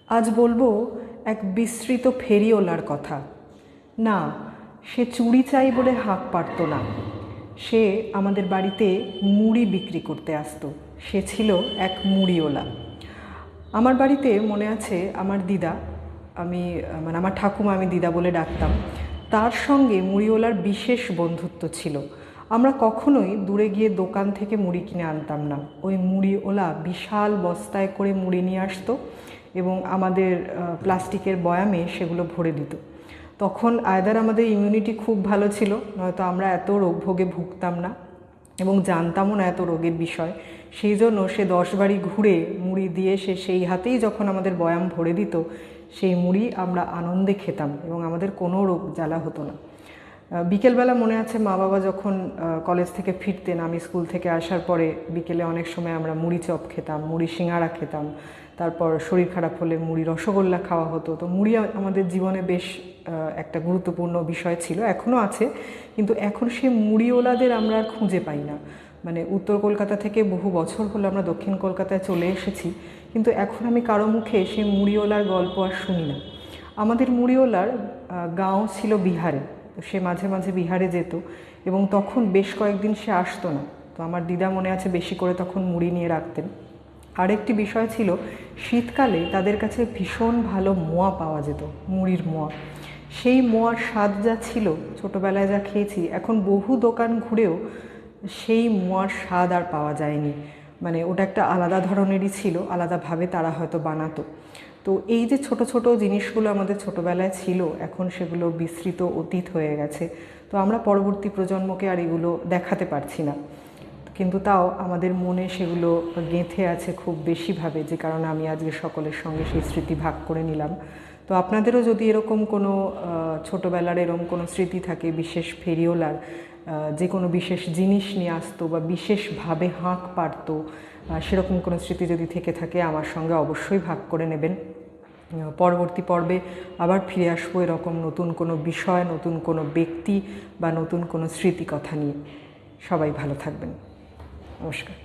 আজ বলবো এক বিস্মৃত ফেরিওয়ালার কথা। না, সে চুড়ি চাই বলে হাঁক পারত না। সে আমাদের বাড়িতে মুড়ি বিক্রি করতে আসতো। সে ছিল এক মুড়িওয়ালা। আমার বাড়িতে মনে আছে আমার দিদা, আমি মানে আমার ঠাকুমা, আমি দিদা বলে ডাকতাম, তার সঙ্গে মুড়িওয়ালার বিশেষ বন্ধুত্ব ছিল। আমরা কখনোই দূরে গিয়ে দোকান থেকে মুড়ি কিনে আনতাম না। ওই মুড়িওয়ালা বিশাল বস্তায় করে মুড়ি নিয়ে আসতো এবং আমাদের প্লাস্টিকের বয়ামে সেগুলো ভরে দিত। তখন আয়দার আমাদের ইমিউনিটি খুব ভালো ছিল, নয়তো আমরা এত রোগভোগে ভুগতাম না এবং জানতামও না এত রোগের বিষয়। সেই জন্য সে 10 বাড়ি ঘুরে মুড়ি দিয়ে সে সেই হাতেই যখন আমাদের বয়াম ভরে দিত, সেই মুড়ি আমরা আনন্দে খেতাম এবং আমাদের কোনো রোগ জ্বালা হতো না। বিকেলবেলা মনে আছে মা বাবা যখন কলেজ থেকে ফিরতেন, আমি স্কুল থেকে আসার পরে বিকেলে অনেক সময় আমরা মুড়ি চপ খেতাম, মুড়ি সিঙাড়া খেতাম। তারপর শরীর খারাপ হলে মুড়ি রসগোল্লা খাওয়া হতো। তো মুড়ি আমাদের জীবনে বেশ একটা গুরুত্বপূর্ণ বিষয় ছিল, এখনও আছে। কিন্তু এখন সে মুড়িওয়ালাদের আমরা আর খুঁজে পাই না। মানে উত্তর কলকাতা থেকে বহু বছর হলো আমরা দক্ষিণ কলকাতায় চলে এসেছি, কিন্তু এখন আমি কারো মুখে সেই মুড়িওয়ালার গল্প আর শুনি না। আমাদের মুড়িওয়ালার গাঁও ছিল বিহারে। তো সে মাঝে মাঝে বিহারে যেত এবং তখন বেশ কয়েকদিন সে আসতো না। তো আমার দিদা মনে আছে বেশি করে তখন মুড়ি নিয়ে রাখতেন। আরেকটি বিষয় ছিল, শীতকালে তাদের কাছে ভীষণ ভালো মোয়া পাওয়া যেত, মুড়ির মোয়া। সেই মোয়ার স্বাদ যা ছিল, ছোটোবেলায় যা খেয়েছি, এখন বহু দোকান ঘুরেও সেই মোয়ার স্বাদ আর পাওয়া যায়নি। মানে ওটা একটা আলাদা ধরনেরই ছিল, আলাদাভাবে তারা হয়তো বানাতো। তো এই যে ছোট ছোট জিনিসগুলো আমাদের ছোটোবেলায় ছিল, এখন সেগুলো বিস্মৃত অতীত হয়ে গেছে। তো আমরা পরবর্তী প্রজন্মকে আর এগুলো দেখাতে পারছি না, কিন্তু তাও আমাদের মনে সেগুলো গেঁথে আছে খুব বেশিভাবে, যে কারণে আমি আজকে সকলের সঙ্গে সেই স্মৃতি ভাগ করে নিলাম। তো আপনাদেরও যদি এরকম কোনো ছোটোবেলার এরকম কোনো স্মৃতি থাকে, বিশেষ ফেরিওয়ালার যে কোনো বিশেষ জিনিস নিয়ে আসতো বা বিশেষভাবে হাঁক পারতো, সেরকম কোনো স্মৃতি যদি থেকে থাকে আমার সঙ্গে অবশ্যই ভাগ করে নেবেন। পরবর্তী পর্বে আবার ফিরে আসবো এরকম নতুন কোনো বিষয়, নতুন কোনো ব্যক্তি বা নতুন কোনো স্মৃতিকথা নিয়ে। সবাই ভালো থাকবেন। নমস্কার।